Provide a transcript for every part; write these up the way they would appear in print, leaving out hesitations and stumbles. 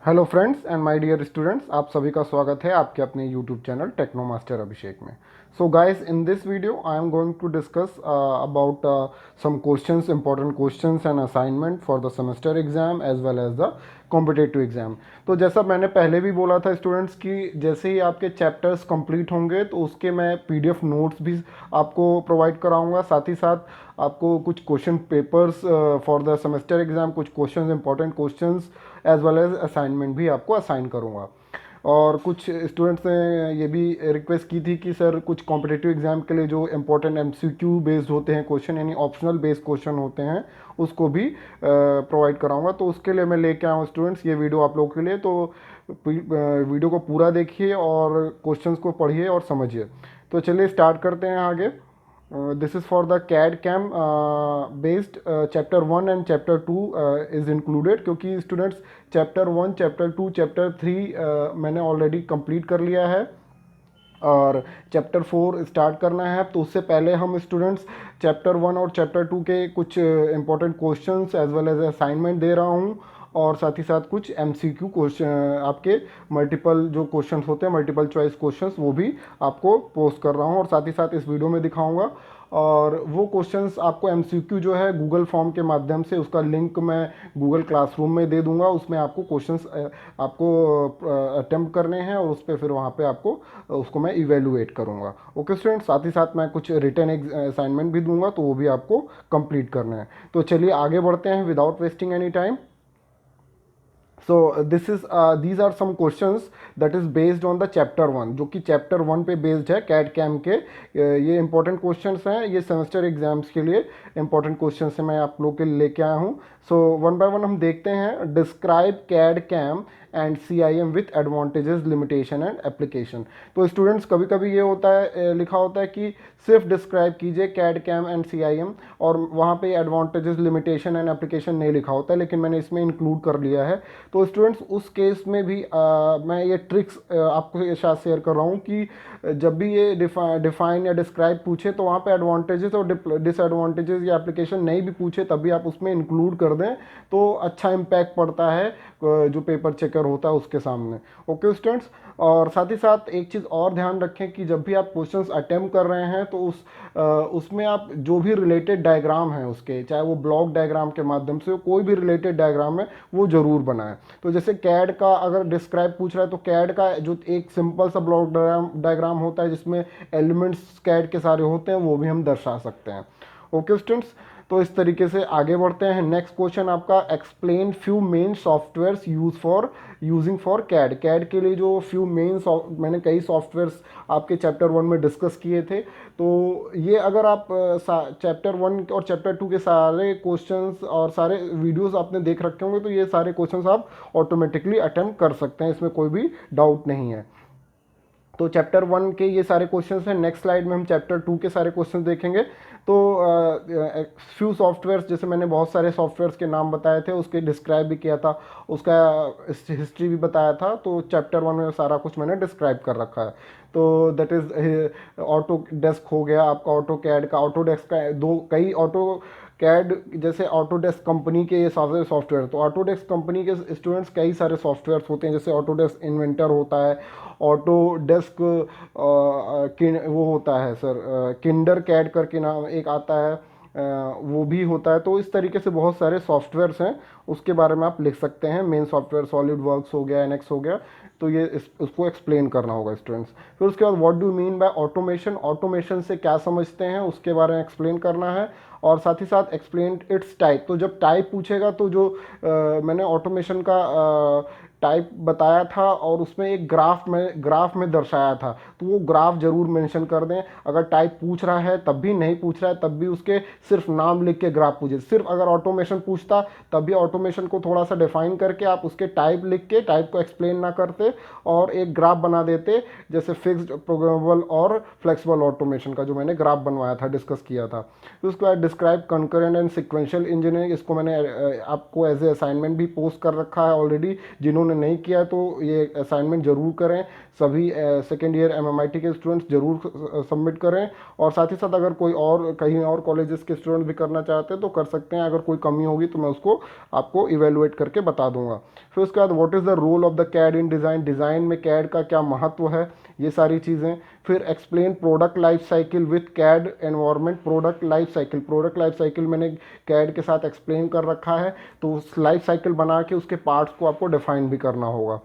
Hello friends and my dear students, आप सभी का स्वागत है आपके अपने YouTube channel Techno Master Abhishek में। So guys, in this video I am going to discuss about some questions, important questions and assignment for the semester exam as well as the competitive exam. तो जैसा मैंने पहले भी बोला था students कि जैसे ही आपके चैप्टर्स कंप्लीट होंगे तो उसके मैं पीडीएफ नोट्स भी आपको प्रोवाइड कराऊंगा। साथ ही साथ आपको कुछ question papers for the semester exam, कुछ questions, important questions as well as assignment भी आपको असाइन करूँगा। और कुछ स्टूडेंट्स ने ये भी रिक्वेस्ट की थी कि सर कुछ कॉम्पिटिटिव एग्जाम के लिए जो इंपॉर्टेंट एमसीक्यू बेस्ड होते हैं क्वेश्चन, यानी ऑप्शनल बेस्ड क्वेश्चन होते हैं, उसको भी प्रोवाइड कराऊंगा। तो उसके लिए मैं लेके आया हूँ स्टूडेंट्स ये वीडियो आप लोगों के लिए। तो वीडियो को पूरा देखिए और क्वेश्चंस को पढ़िए और समझिए। तो चलिए स्टार्ट करते हैं आगे। This is for the CAD CAM based chapter 1 and chapter 2 is included, क्योंकि स्टूडेंट्स चैप्टर 1, चैप्टर 2, चैप्टर 3 मैंने ऑलरेडी कंप्लीट कर लिया है और चैप्टर 4 स्टार्ट करना है। तो उससे पहले हम स्टूडेंट्स चैप्टर 1 और चैप्टर 2 के कुछ important questions as well as assignment दे रहा हूँ और साथ ही साथ कुछ एमसीक्यू क्वेश्चन, आपके मल्टीपल जो क्वेश्चंस होते हैं, मल्टीपल चॉइस क्वेश्चंस, वो भी आपको पोस्ट कर रहा हूँ और साथ ही साथ इस वीडियो में दिखाऊंगा। और वो क्वेश्चंस आपको एमसीक्यू जो है गूगल फॉर्म के माध्यम से, उसका लिंक मैं गूगल क्लासरूम में दे दूंगा। उसमें आपको क्वेश्चंस आपको अटेम्प्ट करने हैं और उस पर फिर वहाँ पे आपको उसको मैं इवेलुएट करूँगा। ओके स्टूडेंट, साथ ही साथ मैं कुछ रिटन असाइनमेंट भी दूंगा, तो वो भी आपको कंप्लीट करना है। तो चलिए आगे बढ़ते हैं without wasting any time. So this is these are some questions that is based on the chapter 1, जो कि चैप्टर 1 पे बेस्ड है कैड कैम के। ये इंपॉर्टेंट क्वेश्चंस हैं, ये सेमेस्टर एग्जाम्स के लिए इंपॉर्टेंट क्वेश्चंस हैं, मैं आप लोग के लिए लेके आया हूँ। सो वन बाय वन हम देखते हैं। Describe CAD CAM and C I M with advantages, limitation and application. तो स्टूडेंट्स कभी कभी ये होता है, लिखा होता है कि सिर्फ डिस्क्राइब कीजिए CAD CAM and C I M, और वहाँ पे एडवांटेजेस, लिमिटेशन एंड एप्लीकेशन नहीं लिखा होता है, लेकिन मैंने इसमें इंक्लूड कर लिया है। तो स्टूडेंट्स उस केस में भी मैं ये ट्रिक्स आपको ये साथ शेयर कर रहा हूँ कि जब भी ये डिफाइन या डिस्क्राइब पूछे तो वहाँ पे एडवांटेजेस और डिसएडवांटेजेस या एप्लीकेशन नहीं भी पूछे तब भी आप उसमें इंक्लूड कर दें, तो अच्छा इम्पैक्ट पड़ता है जो पेपर चेकर होता है उसके सामने। ओके स्टूडेंट्स, और साथ ही साथ एक चीज़ और ध्यान रखें कि जब भी आप क्वेश्चंस अटेम्प्ट कर रहे हैं तो उसमें आप जो भी रिलेटेड डायग्राम है उसके, चाहे वो ब्लॉक डायग्राम के माध्यम से कोई भी रिलेटेड डायग्राम है, वो जरूर बनाएं। तो जैसे कैड का अगर डिस्क्राइब पूछ रहा है तो कैड का जो एक सिंपल सा ब्लॉक डायग्राम होता है जिसमें एलिमेंट्स कैड के सारे होते हैं, वो भी हम दर्शा सकते हैं। ओके स्टूडेंट्स, तो इस तरीके से आगे बढ़ते हैं। नेक्स्ट क्वेश्चन आपका, explain few main softwares using for CAD. CAD के लिए जो फ्यू मेन मैंने कई सॉफ्टवेयर्स आपके चैप्टर 1 में डिस्कस किए थे, तो ये अगर आप चैप्टर 1 और चैप्टर 2 के सारे क्वेश्चंस और सारे वीडियोस आपने देख रखे होंगे, तो ये सारे क्वेश्चंस आप ऑटोमेटिकली अटेम्प्ट कर सकते हैं, इसमें कोई भी डाउट नहीं है। तो चैप्टर 1 के ये सारे क्वेश्चंस हैं। नेक्स्ट स्लाइड में हम चैप्टर 2 के सारे क्वेश्चंस देखेंगे। तो फ्यू सॉफ्टवेयर्स, जैसे मैंने बहुत सारे सॉफ्टवेयर्स के नाम बताए थे, उसके डिस्क्राइब भी किया था, उसका हिस्ट्री भी बताया था। तो चैप्टर 1 में सारा कुछ मैंने डिस्क्राइब कर रखा है। तो दैट इज ऑटो डेस्क हो गया आपका, ऑटो कैड का, ऑटो डेस्क का कई ऑटो कैड, जैसे ऑटोडेस्क कंपनी के ये सारे सॉफ्टवेयर। तो ऑटोडेस्क कंपनी के स्टूडेंट्स कई सारे सॉफ्टवेयर्स होते हैं, जैसे ऑटोडेस्क इन्वेंटर होता है, ऑटोडेस्क वो होता है सर, किंडर कैड करके नाम एक आता है, वो भी होता है। तो इस तरीके से बहुत सारे सॉफ्टवेयर्स हैं, उसके बारे में आप लिख सकते हैं। मेन सॉफ्टवेयर सॉलिड वर्क्स हो गया, एनएक्स हो गया, तो ये उसको एक्सप्लेन करना होगा स्टूडेंट्स। फिर उसके बाद what do mean by automation, automation से क्या समझते हैं उसके बारे में एक्सप्लेन करना है, और साथ ही साथ एक्सप्लेन इट्स टाइप। तो जब टाइप पूछेगा तो जो मैंने ऑटोमेशन का टाइप बताया था और उसमें एक ग्राफ में दर्शाया था, तो वो ग्राफ जरूर मेंशन कर दें। अगर टाइप पूछ रहा है तब भी, नहीं पूछ रहा है तब भी, उसके सिर्फ नाम लिख के ग्राफ पूछे। सिर्फ अगर ऑटोमेशन पूछता तब भी ऑटोमेशन को थोड़ा सा डिफाइन करके आप उसके टाइप लिख के, टाइप को एक्सप्लेन ना करते और एक ग्राफ बना देते, जैसे फिक्स्ड, प्रोग्रामेबल और फ्लेक्सिबल ऑटोमेशन का जो मैंने ग्राफ बनवाया था, डिस्कस किया था। फिर उसके बाद describe concurrent and sequential engineering, इसको मैंने आपको एज ए असाइनमेंट भी पोस्ट कर रखा है ऑलरेडी। जिन्होंने नहीं किया तो ये असाइनमेंट जरूर करें, सभी सेकेंड ईयर MMIT के स्टूडेंट्स जरूर सबमिट करें। और साथ ही साथ अगर कोई और कहीं और कॉलेजेस के स्टूडेंट भी करना चाहते हैं तो कर सकते हैं, अगर कोई कमी होगी तो मैं उसको आपको इवेलुएट करके बता दूंगा। फिर उसके बाद what is the role of the CAD in design, design में कैड का क्या महत्व है, ये सारी चीज़ें। फिर explain product life cycle with CAD environment, product life cycle मैंने कैड के साथ एक्सप्लेन कर रखा है, तो उस लाइफ साइकिल बना के उसके पार्ट्स को आपको डिफाइन भी करना होगा।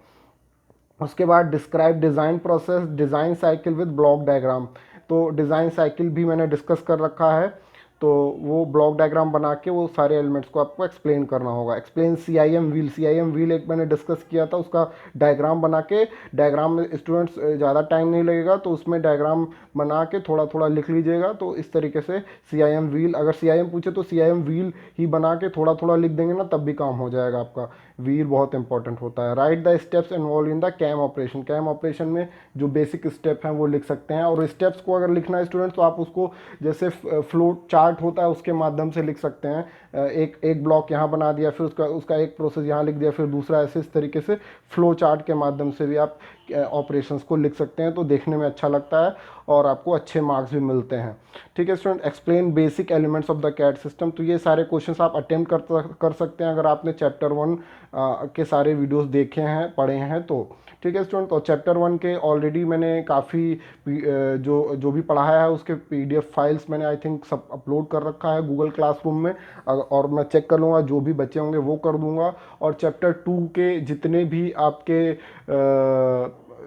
उसके बाद describe design process, design cycle with block diagram, तो डिज़ाइन साइकिल भी मैंने डिस्कस कर रखा है, तो वो ब्लॉक डायग्राम बना के वो सारे एलिमेंट्स को आपको एक्सप्लेन करना होगा। Explain CIM wheel, CIM wheel एक मैंने डिस्कस किया था, उसका डायग्राम बना के, डायग्राम में स्टूडेंट्स ज़्यादा टाइम नहीं लगेगा तो उसमें डायग्राम बना के थोड़ा थोड़ा लिख लीजिएगा, तो इस तरीके से CIM व्हील, अगर CIM पूछे तो CIM व्हील ही बना के थोड़ा थोड़ा लिख देंगे ना, तब भी काम हो जाएगा आपका। व्हील बहुत इंपॉर्टेंट होता है। Write the steps involve in the CAM operation, CAM operation में जो बेसिक स्टेप हैं वो लिख सकते हैं। और स्टेप्स को अगर लिखना है स्टूडेंट्स तो आप उसको जैसे फ्लो चार्ट होता है उसके माध्यम से लिख सकते हैं। एक एक ब्लॉक यहाँ बना दिया, फिर उसका उसका एक प्रोसेस यहाँ लिख दिया, फिर दूसरा, ऐसे इस तरीके से फ्लो चार्ट के माध्यम से भी आप ऑपरेशंस को लिख सकते हैं, तो देखने में अच्छा लगता है और आपको अच्छे मार्क्स भी मिलते हैं। ठीक है student, explain basic elements of the CAD system, तो ये सारे क्वेश्चंस आप अटेम्प्ट कर सकते हैं अगर आपने चैप्टर 1 के सारे वीडियोस देखे हैं, पढ़े हैं तो। ठीक है स्टूडेंट, तो चैप्टर 1 के ऑलरेडी मैंने काफ़ी जो जो भी पढ़ाया है उसके PDF फाइल्स मैंने आई थिंक सब अपलोड कर रखा है गूगल क्लासरूम में, और मैं चेक कर लूँगा, जो भी बच्चे होंगे वो कर दूँगा। और चैप्टर 2 के जितने भी आपके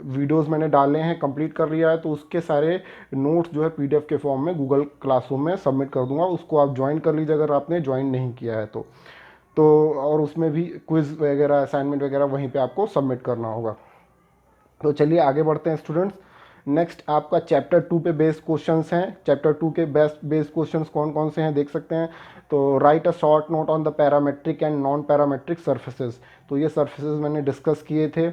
वीडियोस मैंने डाले हैं, कंप्लीट कर लिया है, तो उसके सारे नोट्स जो है PDF के फॉर्म में गूगल क्लासरूम में सबमिट कर दूंगा, उसको आप ज्वाइन कर लीजिए अगर आपने ज्वाइन नहीं किया है तो और उसमें भी क्विज़ वगैरह, असाइनमेंट वगैरह वहीं पे आपको सबमिट करना होगा। तो चलिए आगे बढ़ते हैं स्टूडेंट्स। नेक्स्ट आपका चैप्टर 2 पे बेस्ड क्वेश्चंस हैं। चैप्टर 2 के बेस्ड क्वेश्चंस कौन कौन से हैं देख सकते हैं। तो right a short note on the parametric and non parametric surfaces, तो ये सर्फेसेस मैंने डिस्कस किए थे।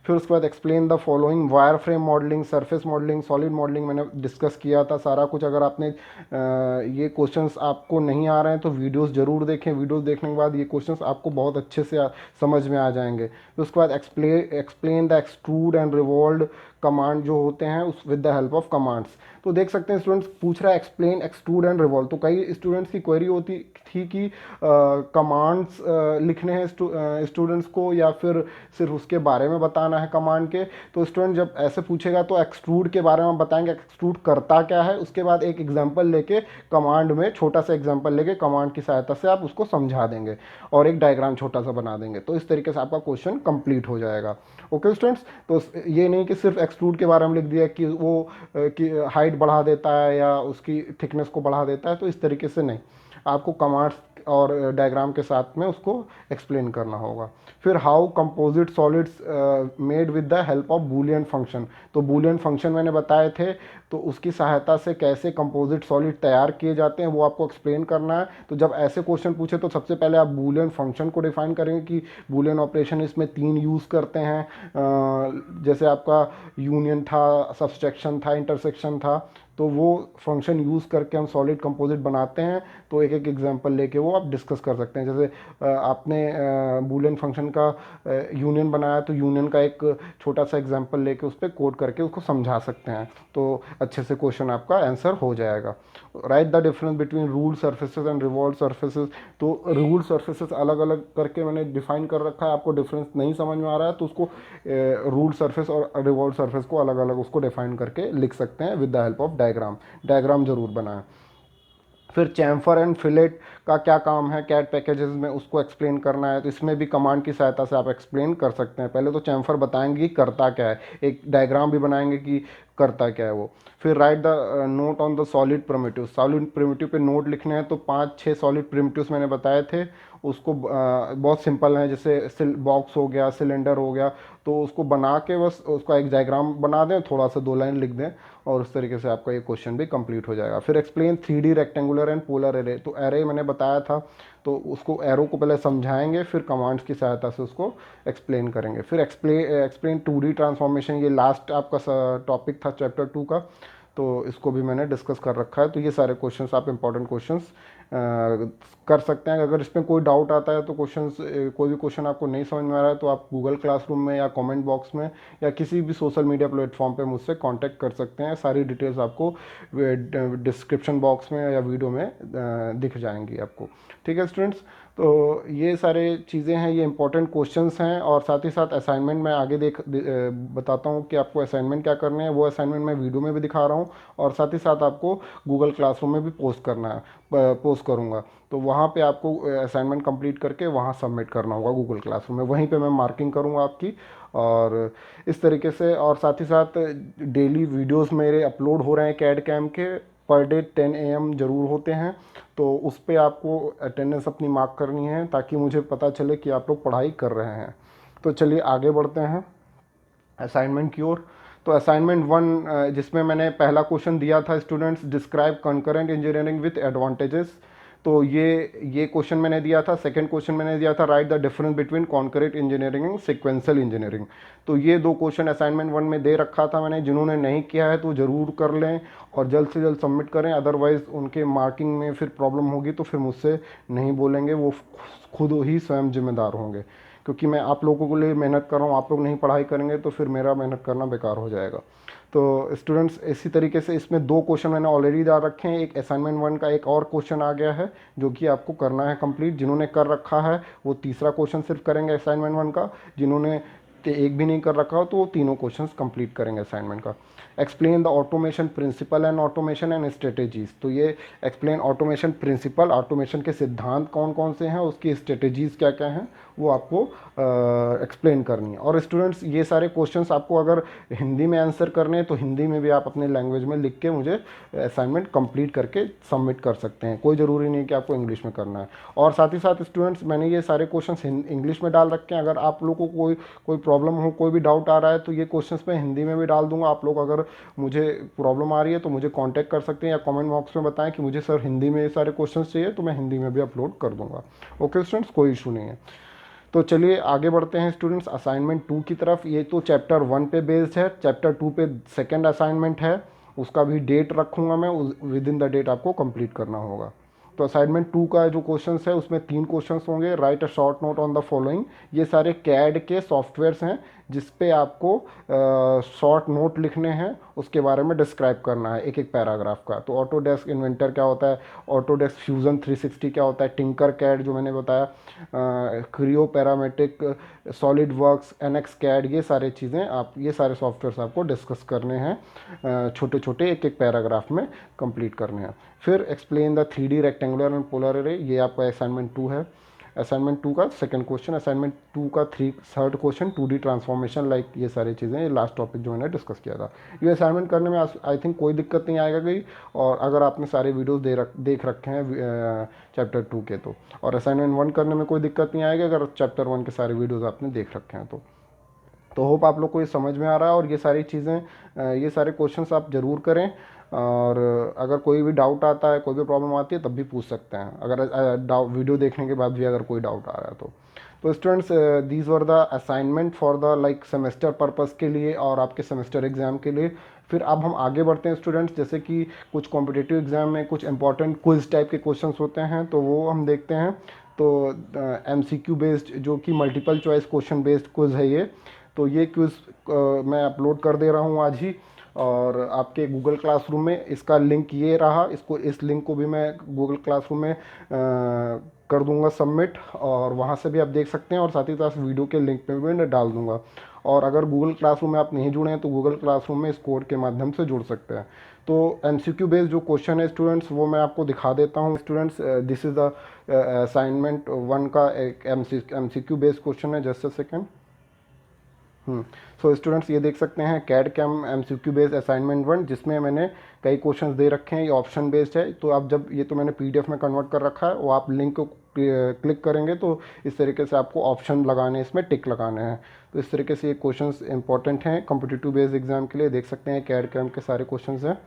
फिर उसके बाद explain the following, wire frame modelling, surface modelling, solid modelling मैंने डिस्कस किया था सारा कुछ। अगर आपने ये क्वेश्चंस आपको नहीं आ रहे हैं तो वीडियोस ज़रूर देखें, वीडियोस देखने के बाद ये क्वेश्चंस आपको बहुत अच्छे से समझ में आ जाएंगे। फिर उसके बाद explain the extrude and revolve command जो होते हैं उस with the help of commands, तो देख सकते हैं स्टूडेंट्स पूछ रहा है एक्सप्लेन एक्सट्रूड एंड रिवॉल्व, तो कई स्टूडेंट्स की क्वेरी होती थी कि कमांड्स लिखने हैं स्टूडेंट्स को या फिर सिर्फ उसके बारे में बताना है कमांड के। तो स्टूडेंट जब ऐसे पूछेगा तो एक्सट्रूड के बारे में बताएंगे, एक्सट्रूड करता क्या है, उसके बाद एक एग्जांपल लेके कमांड में, छोटा सा एग्जांपल लेके कमांड की सहायता से आप उसको समझा देंगे और एक डायग्राम छोटा सा बना देंगे, तो इस तरीके से आपका क्वेश्चन कंप्लीट हो जाएगा। ओके स्टूडेंट्स, तो ये नहीं कि सिर्फ एक्सट्रूड के बारे में लिख दिया कि वो कि हाइट बढ़ा देता है या उसकी थिकनेस को बढ़ा देता है, तो इस तरीके से नहीं, आपको कमांड्स और डायग्राम के साथ में उसको एक्सप्लेन करना होगा। फिर how composite solids made with the help of Boolean function, तो बूलियन फंक्शन मैंने बताए थे, तो उसकी सहायता से कैसे कंपोजिट सॉलिड तैयार किए जाते हैं वो आपको एक्सप्लेन करना है। तो जब ऐसे क्वेश्चन पूछे तो सबसे पहले आप बूलियन फंक्शन को डिफाइन करेंगे कि बूलियन ऑपरेशन इसमें 3 यूज़ करते हैं, जैसे आपका यूनियन था, सब्सट्रैक्शन था, इंटरसेक्शन था, तो वो फंक्शन यूज़ करके हम सॉलिड कंपोजिट बनाते हैं। तो एक एक एग्जांपल लेके वो आप डिस्कस कर सकते हैं। जैसे आपने बूलियन फंक्शन का यूनियन बनाया तो यूनियन का एक छोटा सा एग्जांपल लेके उस पर कोड करके उसको समझा सकते हैं, तो अच्छे से क्वेश्चन आपका आंसर हो जाएगा। Right the difference between ruled surfaces and revolve surfaces, तो रूल्ड सर्फेसेस अलग अलग करके मैंने डिफाइन कर रखा है, आपको डिफरेंस नहीं समझ में आ रहा है तो उसको रूल्ड सरफेस और रिवॉल्व सरफेस को अलग अलग उसको डिफाइन करके लिख सकते हैं with the help of diagram जरूर बनाएं। फिर चैम्फर एंड फिलेट का क्या काम है कैड पैकेजेस में, उसको एक्सप्लेन करना है, तो इसमें भी कमांड की सहायता से आप एक्सप्लेन कर सकते हैं। पहले तो चैम्फर बताएंगे कि करता क्या है, एक डायग्राम भी बनाएंगे कि करता क्या है वो। फिर right the note on the solid primitive पे नोट लिखने हैं, तो 5-6 सॉलिड प्रिमिटिव्स मैंने बताए थे, उसको बहुत सिंपल है, जैसे बॉक्स हो गया, सिलेंडर हो गया, तो उसको बना के बस उसका एक डायग्राम बना दें, थोड़ा सा 2 लाइन लिख दें और उस तरीके से आपका ये क्वेश्चन भी कंप्लीट हो जाएगा। फिर explain 3D rectangular and polar array, तो एरे मैंने बताया था, तो उसको एरो को पहले समझाएंगे, फिर कमांड्स की सहायता से उसको एक्सप्लेन करेंगे। फिर एक्सप्लेन 2D ट्रांसफॉर्मेशन, ये लास्ट आपका टॉपिक था चैप्टर 2 का, तो इसको भी मैंने डिस्कस कर रखा है। तो ये सारे क्वेश्चंस आप इंपॉर्टेंट क्वेश्चंस कर सकते हैं। अगर इसमें कोई डाउट आता है तो कोई भी क्वेश्चन आपको नहीं समझ में आ रहा है तो आप गूगल क्लासरूम में या कमेंट बॉक्स में या किसी भी सोशल मीडिया प्लेटफॉर्म पे मुझसे कांटेक्ट कर सकते हैं। सारी डिटेल्स आपको डिस्क्रिप्शन बॉक्स में या वीडियो में दिख जाएंगी आपको। ठीक है स्टूडेंट्स, तो ये सारे चीज़ें हैं, ये इंपॉर्टेंट क्वेश्चंस हैं। और साथ ही साथ असाइनमेंट मैं आगे बताता हूँ कि आपको असाइनमेंट क्या करने हैं। वो असाइनमेंट मैं वीडियो में भी दिखा रहा हूँ और साथ ही साथ आपको गूगल क्लासरूम में भी पोस्ट करूँगा। तो वहाँ पे आपको असाइनमेंट कंप्लीट करके वहाँ सबमिट करना होगा गूगल क्लासरूम में, वहीं पे मैं मार्किंग करूँगा आपकी। और इस तरीके से, और साथ ही साथ डेली वीडियोस मेरे अपलोड हो रहे हैं कैड कैम के, पर डे 10 AM ज़रूर होते हैं। तो उस पर आपको अटेंडेंस अपनी मार्क करनी है ताकि मुझे पता चले कि आप लोग पढ़ाई कर रहे हैं। तो चलिए आगे बढ़ते हैं असाइनमेंट की ओर। तो असाइनमेंट 1 जिसमें मैंने पहला क्वेश्चन दिया था students, describe concurrent engineering with advantages. तो ये क्वेश्चन मैंने दिया था। सेकंड क्वेश्चन मैंने दिया था, right the difference between concurrent engineering and sequential engineering. तो ये दो क्वेश्चन असाइनमेंट 1 में दे रखा था मैंने। जिन्होंने नहीं किया है तो ज़रूर कर लें और जल्द से जल्द सबमिट करें, अदरवाइज़ उनके मार्किंग में फिर प्रॉब्लम होगी तो फिर मुझसे नहीं बोलेंगे, वो खुद ही स्वयं जिम्मेदार होंगे। क्योंकि मैं आप लोगों के लिए मेहनत कर रहा हूँ, आप लोग नहीं पढ़ाई करेंगे तो फिर मेरा मेहनत करना बेकार हो जाएगा। तो स्टूडेंट्स इसी तरीके से इसमें दो क्वेश्चन मैंने ऑलरेडी डाल रखे हैं। एक असाइनमेंट 1 का एक और क्वेश्चन आ गया है जो कि आपको करना है कंप्लीट। जिन्होंने कर रखा है वो तीसरा क्वेश्चन सिर्फ करेंगे असाइनमेंट 1 का। जिन्होंने एक भी नहीं कर रखा हो तो वो तीनों क्वेश्चंस कंप्लीट करेंगे असाइनमेंट का। Explain the automation principle and automation and strategies. तो ये एक्सप्लेन ऑटोमेशन प्रिंसिपल, ऑटोमेशन के सिद्धांत कौन कौन से हैं, उसकी स्ट्रेटेजीज क्या क्या हैं, वो आपको एक्सप्लेन करनी है। और स्टूडेंट्स ये सारे क्वेश्चंस आपको अगर हिंदी में आंसर करने हैं तो हिंदी में भी आप अपने लैंग्वेज में लिख के मुझे असाइनमेंट कंप्लीट करके सबमिट कर सकते हैं। कोई ज़रूरी नहीं कि आपको इंग्लिश में करना है। और साथ ही साथ स्टूडेंट्स मैंने ये सारे क्वेश्चंस इंग्लिश में डाल रखे हैं। अगर आप लोगों को कोई प्रॉब्लम हो, कोई भी डाउट आ रहा है तो ये क्वेश्चंस मैं हिंदी में भी डाल दूंगा। आप लोग अगर मुझे प्रॉब्लम आ रही है तो मुझे कांटेक्ट कर सकते हैं या कमेंट बॉक्स में बताएं कि मुझे सर हिंदी में ये सारे क्वेश्चंस चाहिए, तो मैं हिंदी में भी अपलोड कर दूंगा। ओके स्टूडेंट्स, कोई इशू नहीं है। तो चलिए आगे बढ़ते हैं स्टूडेंट्स असाइनमेंट 2 की तरफ। ये तो चैप्टर 1 पे बेस्ड है, चैप्टर 2 पे सेकेंड असाइनमेंट है। उसका भी डेट रखूँगा मैं, विद इन द डेट आपको कंप्लीट करना होगा। तो असाइनमेंट 2 का जो क्वेश्चंस है उसमें 3 क्वेश्चंस होंगे। Right a short note on the following. ये सारे कैड के सॉफ्टवेयर्स हैं जिस पे आपको शॉर्ट नोट लिखने हैं, उसके बारे में डिस्क्राइब करना है एक एक पैराग्राफ का। तो ऑटोडेस्क इन्वेंटर क्या होता है, ऑटोडेस्क फ्यूजन 360 क्या होता है, टिंकर कैड जो मैंने बताया, Creo Parametric, SolidWorks, NX CAD, ये सारी चीज़ें ये सारे सॉफ्टवेयर्स आपको डिस्कस करने हैं, छोटे छोटे एक एक पैराग्राफ में कंप्लीट करने हैं। फिर explain the 3D rectangular and polar अरे, ये आपका असाइनमेंट 2 है। असाइनमेंट 2 का सेकंड क्वेश्चन। असाइनमेंट 2 का third question 2D transformation, like ये सारी चीज़ें, ये लास्ट टॉपिक जो मैंने डिस्कस किया था। ये असाइनमेंट करने में आई थिंक कोई दिक्कत नहीं आएगा गई। और अगर आपने सारे वीडियोस देख रखे हैं चैप्टर 2 के और असाइनमेंट 1 करने में कोई दिक्कत नहीं आएगी अगर चैप्टर 1 के सारे वीडियोज़ आपने देख रखे हैं तो होप आप लोग को ये समझ में आ रहा है। और ये सारी चीज़ें, ये सारे क्वेश्चंस आप ज़रूर करें। और अगर कोई भी डाउट आता है, कोई भी प्रॉब्लम आती है तब भी पूछ सकते हैं, अगर वीडियो देखने के बाद भी अगर कोई डाउट आ रहा है तो students these were the assignment for the like semester purpose के लिए और आपके सेमेस्टर एग्ज़ाम के लिए। फिर अब हम आगे बढ़ते हैं स्टूडेंट्स, जैसे कि कुछ कॉम्पिटिटिव एग्ज़ाम में कुछ इंपॉर्टेंट क्विज टाइप के क्वेश्चंस होते हैं तो वो हम देखते हैं। तो MCQ बेस्ड जो कि multiple choice question based quiz है ये। तो ये क्विज मैं अपलोड कर दे रहा हूँ आज ही, और आपके गूगल क्लासरूम में इसका लिंक ये रहा। इस लिंक को भी मैं गूगल क्लासरूम में कर दूंगा सबमिट, और वहाँ से भी आप देख सकते हैं। और साथ ही साथ वीडियो के लिंक पे भी मैं डाल दूंगा। और अगर गूगल क्लासरूम में आप नहीं जुड़े हैं तो गूगल क्लासरूम में इस कोड के माध्यम से जुड़ सकते हैं। तो MCQ बेस्ड जो क्वेश्चन है स्टूडेंट्स वो मैं आपको दिखा देता हूँ। Students this is the assignment 1 का एक MCQ बेस्ड क्वेश्चन है। Just a second. So students ये देख सकते हैं CAD CAM MCQ based assignment 1, जिसमें मैंने कई क्वेश्चंस दे रखे हैं। ये ऑप्शन बेस्ड है, तो आप जब ये तो मैंने PDF में कन्वर्ट कर रखा है, वो आप लिंक को क्लिक करेंगे तो इस तरीके से आपको ऑप्शन लगाने, इसमें टिक लगाने हैं। तो इस तरीके से ये क्वेश्चंस इंपॉर्टेंट हैं कॉम्पिटिटिव बेस्ड एग्जाम के लिए। देख सकते हैं कैड कैम के सारे क्वेश्चंस हैं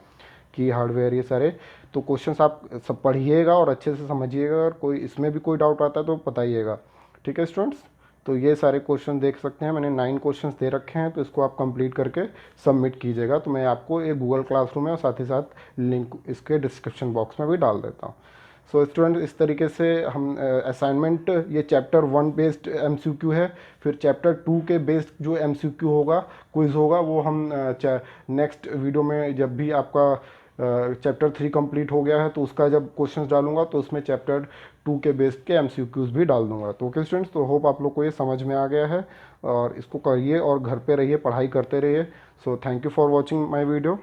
की हार्डवेयर, ये सारे तो क्वेश्चंस आप सब पढ़िएगा और अच्छे से समझिएगा। और कोई इसमें भी कोई डाउट आता है तो बताइएगा, ठीक है स्टूडेंट्स। तो ये सारे क्वेश्चन देख सकते हैं, मैंने 9 क्वेश्चंस दे रखे हैं, तो इसको आप कंप्लीट करके सबमिट कीजिएगा। तो मैं आपको ये गूगल क्लासरूम है और साथ ही साथ लिंक इसके डिस्क्रिप्शन बॉक्स में भी डाल देता हूँ। सो स्टूडेंट इस तरीके से हम असाइनमेंट ये चैप्टर 1 बेस्ड एमसीक्यू है। फिर चैप्टर 2 के बेस्ड जो एमसीक्यू होगा, क्विज होगा, वो हम नेक्स्ट वीडियो में, जब भी आपका चैप्टर 3 कंप्लीट हो गया है तो उसका जब क्वेश्चंस डालूंगा तो उसमें चैप्टर 2 के बेस्ड के एमसीक्यूज भी डाल दूंगा। तो ओके स्टूडेंट्स, तो होप आप लोग को ये समझ में आ गया है और इसको करिए और घर पे रहिए, पढ़ाई करते रहिए। So thank you for watching my video.